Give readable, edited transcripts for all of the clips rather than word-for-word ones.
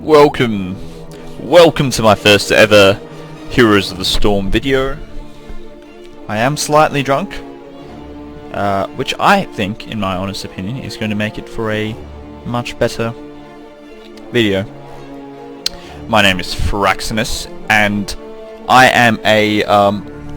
Welcome to my first ever Heroes of the Storm video. I am slightly drunk, which I think, in my honest opinion, is going to make it for a much better video. My name is Frax, and I am a,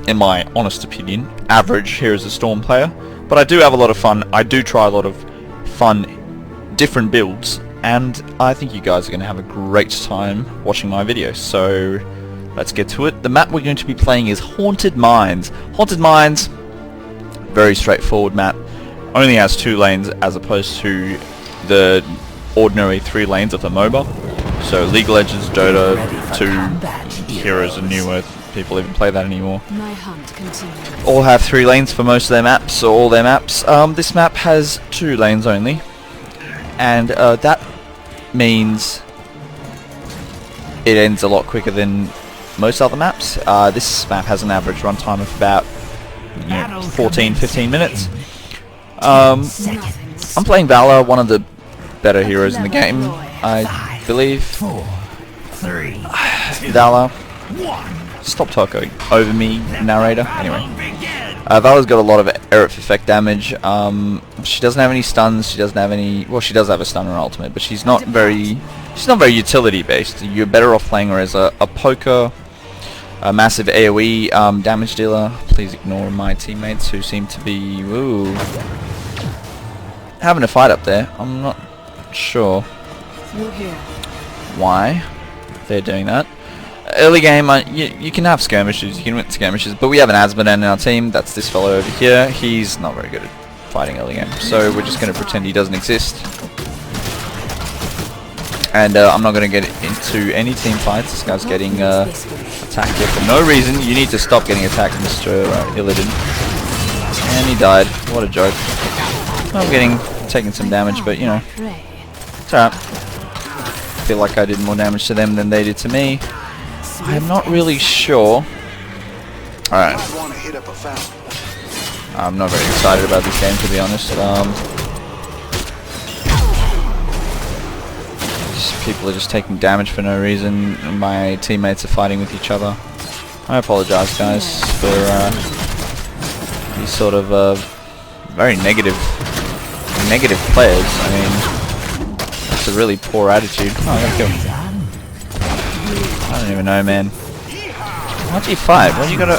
in my honest opinion, average Heroes of the Storm player, but I do have a lot of fun. I do try a lot of fun, different builds, and I think you guys are going to have a great time watching my videos. So let's get to it. The map we're going to be playing is Haunted Mines. Haunted Mines, very straightforward map. Only has 2 lanes as opposed to the ordinary 3 lanes of the MOBA. So League of Legends, Dota, 2 Heroes and newer people even play that anymore. All have 3 lanes for most of their maps, or all their maps. This map has 2 lanes only, and that means it ends a lot quicker than most other maps. This map has an average runtime of about 14-15 minutes. I'm playing Valor, one of the better heroes in the game, I believe. Valor, stop talking over me, narrator. Anyway, Valor's got a lot of Aerith effect damage. She doesn't have any stuns. She doesn't have any. Well, she does have a stun in her ultimate, but she's not very utility based. You're better off playing her as a poker, a massive AOE damage dealer. Please ignore my teammates who seem to be having a fight up there. I'm not sure why they're doing that. Early game, you can have skirmishes, you can win skirmishes, but we have an Asmodan in our team. That's this fellow over here. He's not very good at fighting early game, so we're just going to pretend he doesn't exist. And I'm not going to get into any team fights. This guy's getting attacked here for no reason. You need to stop getting attacked, Mr. Illidan. And he died. What a joke. I'm taking some damage, but you know, it's alright. I feel like I did more damage to them than they did to me. I'm not really sure. Alright. I'm not very excited about this game, to be honest. People are just taking damage for no reason. My teammates are fighting with each other. I apologize, guys, for these sort of very negative players. I mean, that's a really poor attitude. Oh, I gotta kill him. I don't even know, man. Why'd you fight? Why you gotta...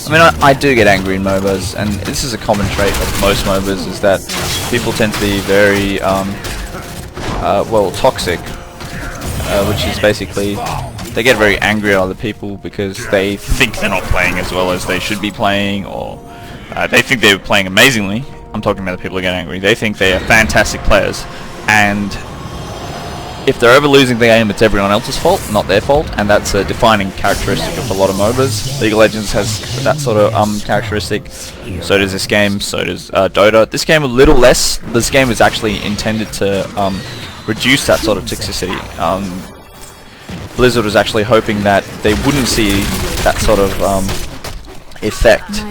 I mean, I do get angry in MOBAs, and this is a common trait of most MOBAs, is that people tend to be very, well, toxic. Which is basically, they get very angry at other people because they think they're not playing as well as they should be playing, or they think they're playing amazingly. I'm talking about the people who get angry. They think they are fantastic players, and if they're ever losing the game, it's everyone else's fault, not their fault, and that's a defining characteristic of a lot of MOBAs. League of Legends has that sort of characteristic. So does this game. So does Dota. This game a little less. This game is actually intended to reduce that sort of toxicity. Blizzard was actually hoping that they wouldn't see that sort of effect,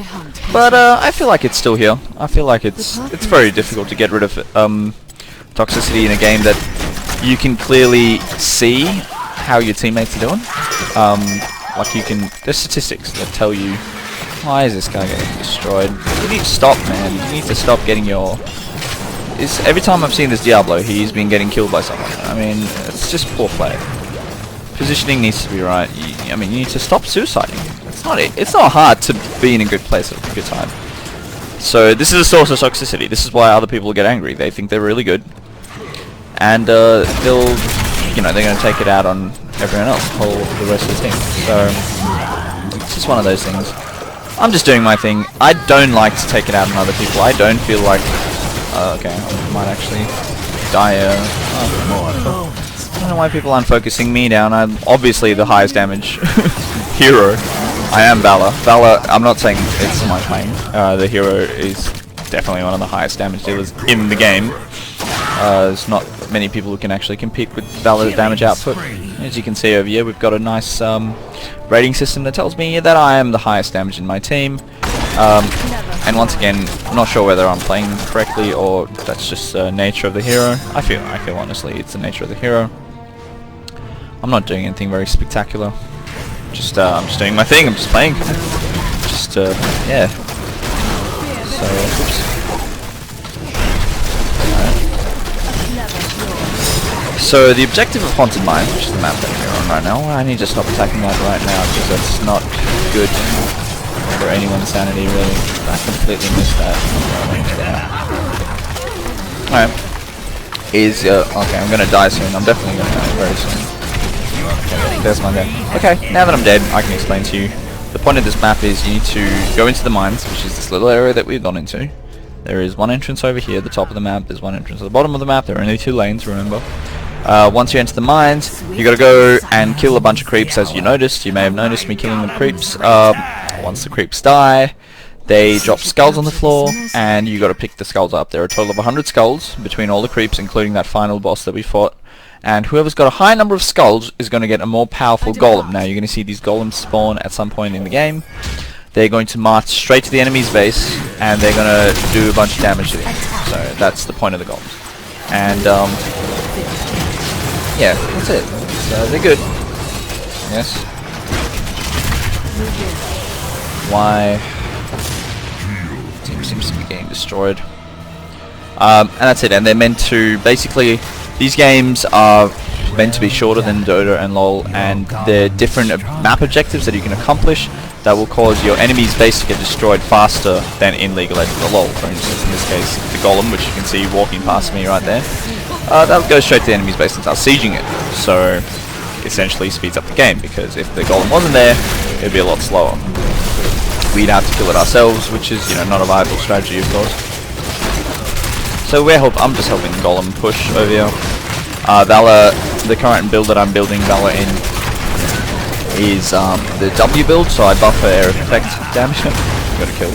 but I feel like it's still here. I feel like it's very difficult to get rid of toxicity in a game that you can clearly see how your teammates are doing. Like there's statistics that tell you, why is this guy getting destroyed? You need to stop, man. You need to stop getting your... every time I've seen this Diablo, he's been getting killed by someone. I mean, it's just poor play. Positioning needs to be right. I mean, you need to stop suiciding. It's not hard to be in a good place at a good time. So this is a source of toxicity. This is why other people get angry. They think they're really good, and they're going to take it out on everyone else, the rest of the team. So it's just one of those things. I'm just doing my thing. I don't like to take it out on other people. I don't feel like... okay, I might actually die. I don't know why people aren't focusing me down. I'm obviously the highest damage hero. I am Valor. Valor, I'm not saying it's my claim. The hero is definitely one of the highest damage dealers in the game. There's not many people who can actually compete with Valor's damage output. As you can see over here, we've got a nice rating system that tells me that I am the highest damage in my team. And once again, I'm not sure whether I'm playing correctly or that's just the nature of the hero. I feel honestly it's the nature of the hero. I'm not doing anything very spectacular. Just I'm just doing my thing. I'm just playing. Just yeah. So oops. So the objective of Haunted Mines, which is the map that we're on right now, I need to stop attacking that right now because that's not good for anyone's sanity really. I completely missed that. Alright. Okay, I'm gonna die soon. I'm definitely gonna die very soon. Okay, there's my death. Okay, now that I'm dead, I can explain to you. The point of this map is you need to go into the mines, which is this little area that we've gone into. There is one entrance over here at the top of the map, there's one entrance at the bottom of the map, there are only 2 lanes, remember. Once you enter the mines, you gotta go and kill a bunch of creeps, as you noticed. You may have noticed me killing the creeps. Once the creeps die, they drop skulls on the floor, and you gotta pick the skulls up. There are a total of 100 skulls between all the creeps, including that final boss that we fought. And whoever's got a high number of skulls is going to get a more powerful golem. Now you're going to see these golems spawn at some point in the game. They're going to march straight to the enemy's base, and they're going to do a bunch of damage to the enemy. So that's the point of the golems. And yeah, that's it. So they're good. Yes. Why? Team seems to be getting destroyed. And that's it. And they're meant to basically. These games are meant to be shorter than Dota and LoL, and they're different map objectives that you can accomplish that will cause your enemy's base to get destroyed faster than in League of Legends or LoL. For instance, in this case, the golem, which you can see walking past me right there, that'll go straight to the enemy's base and start sieging it. So, essentially speeds up the game, because if the golem wasn't there, it'd be a lot slower. We'd have to kill it ourselves, which is, you know, not a viable strategy, of course. So I'm just helping Golem push over here. Valor, the current build that I'm building Valor in is the W build, so I buff her air effect damage. Gotta kill.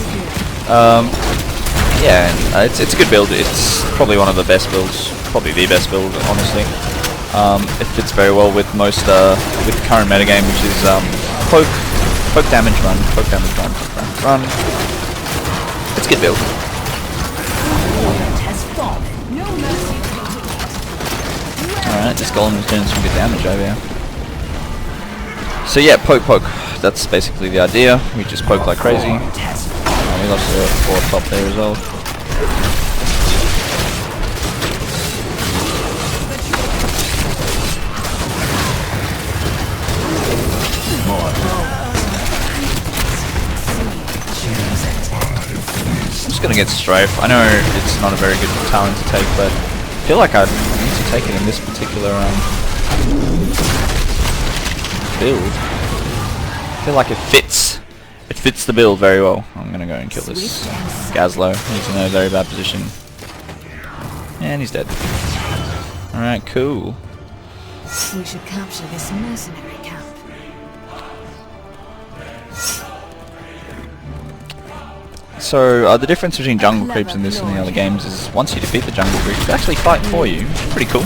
Yeah, and it's a good build. It's probably one of the best builds, probably the best build, honestly. It fits very well with most with the current metagame, which is poke damage run, run. It's a good build. Alright, this golem is doing some good damage over here. So yeah, poke. That's basically the idea. We just poke like crazy. We lost the 4 top there as well. I'm just gonna get Strafe. I know it's not a very good talent to take, but I feel like I need to take it in this particular build. I feel like it fits. It fits the build very well. I'm gonna go and kill this Gazlo. He's in a very bad position. And he's dead. Alright, cool. We should capture this mercenary camp. So, the difference between jungle creeps in this and the other games is once you defeat the jungle creeps, they actually fight for you. Pretty cool.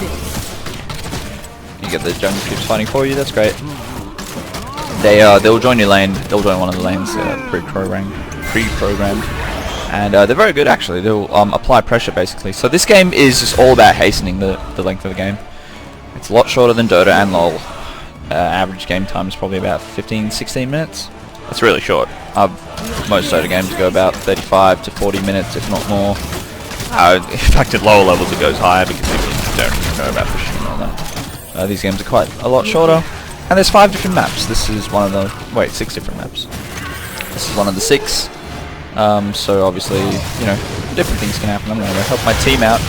You get the jungle creeps fighting for you, that's great. They'll join your lane, they'll join one of the lanes pre-programmed. And they're very good actually, they'll apply pressure basically. So this game is just all about hastening the length of the game. It's a lot shorter than Dota and LoL. Average game time is probably about 15-16 minutes. That's really short. Most Dota games go about 35 to 40 minutes, if not more. In fact, at lower levels it goes higher because people don't really know about pushing and all that. These games are quite a lot shorter. And there's 5 different maps. This is one of the... Wait, 6 different maps. This is one of the 6. So obviously, you know, different things can happen. I'm going to help my team out.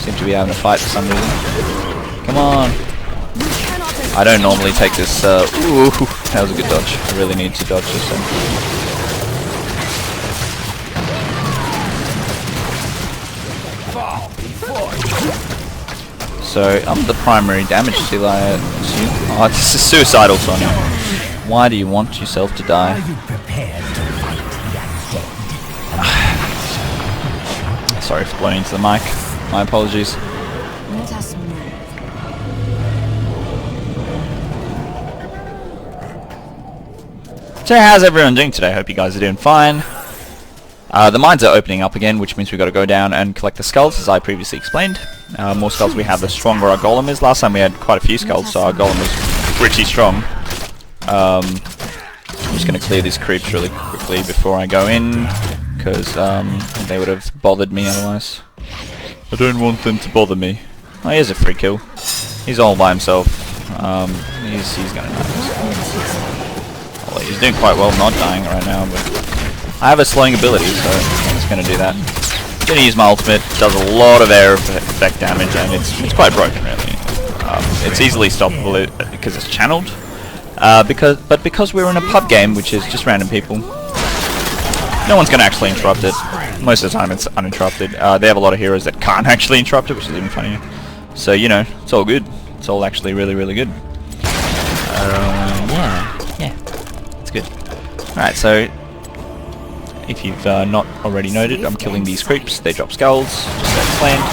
Seem to be having a fight for some reason. Come on. I don't normally take this... ooh, that was a good dodge. I really need to dodge this one. So, I'm the primary damage dealer, I assume. Oh, this is suicidal, Sonya. Why do you want yourself to die? Sorry for blowing into the mic. My apologies. So how's everyone doing today? Hope you guys are doing fine. The mines are opening up again, which means we've got to go down and collect the skulls, as I previously explained. More skulls we have, the stronger our golem is. Last time we had quite a few skulls, so our golem was pretty strong. I'm just going to clear these creeps really quickly before I go in, because they would have bothered me otherwise. I don't want them to bother me. Oh, here's a free kill. He's all by himself. He's going to die. Well, he's doing quite well not dying right now, but I have a slowing ability, so I'm just going to do that. I'm going to use my ultimate. Does a lot of air effect damage, and it's quite broken, really. It's easily stoppable because it's channeled. But because we're in a pub game, which is just random people, no one's going to actually interrupt it. Most of the time, it's uninterrupted. They have a lot of heroes that can't actually interrupt it, which is even funnier. So you know, it's all good. It's all actually really, really good. Yeah, it's good. Alright, so if you've not already noted, I'm killing these creeps. They drop skulls, just as planned.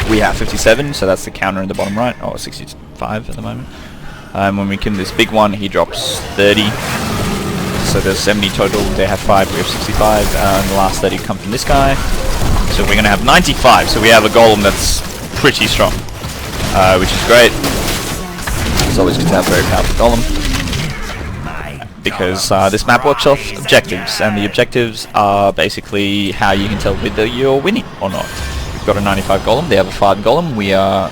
We have 57, so that's the counter in the bottom right, or 65 at the moment. When we kill this big one, he drops 30. So there's 70 total. They have 5, we have 65, and the last 30 come from this guy. So we're going to have 95, so we have a golem that's pretty strong, which is great. It's always good to have a very powerful golem, because this map works off objectives, and the objectives are basically how you can tell whether you're winning or not. We've got a 95 golem, they have a 5 golem, we are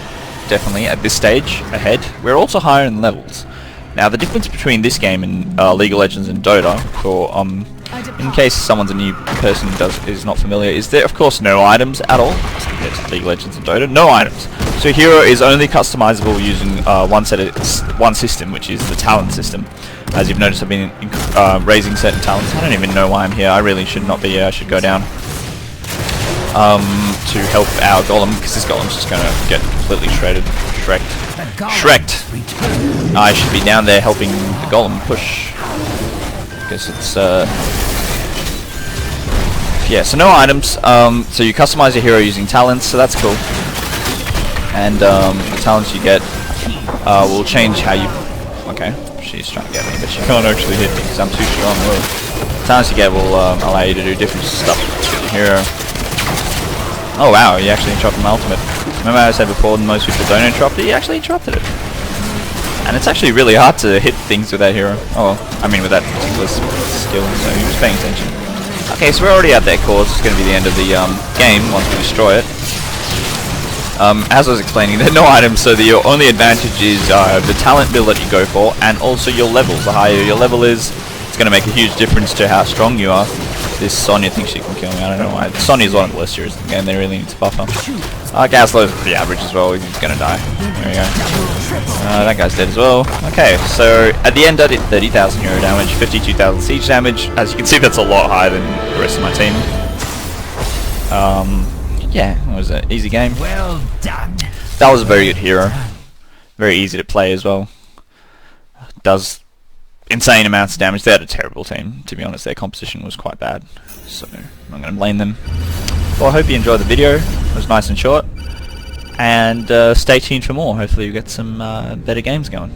definitely at this stage ahead. We're also higher in levels. Now the difference between this game and League of Legends and Dota, for in case someone's a new person is not familiar, is there of course no items at all. There's League of Legends and Dota, no items. So hero is only customizable using one system, which is the talent system. As you've noticed, I've been raising certain talents. I don't even know why I'm here. I really should not be here. I should go down to help our golem, because this golem's just going to get completely Shreked. I should be down there helping the golem push, because it's yeah, so no items. So you customize your hero using talents, so that's cool. And the talents you get will change how you... Okay, she's trying to get me, but she can't actually hit me because I'm too strong. The talents you get will allow you to do different stuff with your hero. Oh wow, he actually interrupted my ultimate. Remember I said before, most people don't interrupt it? He actually interrupted it. And it's actually really hard to hit things with that hero. Oh, I mean with that particular skill, so he was paying attention. Okay, so we're already at their cause. It's going to be the end of the game once we destroy it. As I was explaining, there are no items, so your only advantage is the talent build that you go for, and also your levels. The higher your level is, it's going to make a huge difference to how strong you are. This Sonya thinks she can kill me, I don't know why. Sonya's one of the less heroes in the game, they really need to buff her. Gaslow's pretty average as well, he's going to die. There we go. That guy's dead as well. Okay, so at the end I did 30,000 hero damage, 52,000 siege damage. As you can see, that's a lot higher than the rest of my team. Yeah, it was an easy game. Well done. That was a very good hero. Very easy to play as well. Does insane amounts of damage. They had a terrible team, to be honest. Their composition was quite bad, so I'm not going to blame them. Well, I hope you enjoyed the video. It was nice and short, and stay tuned for more. Hopefully we get some better games going.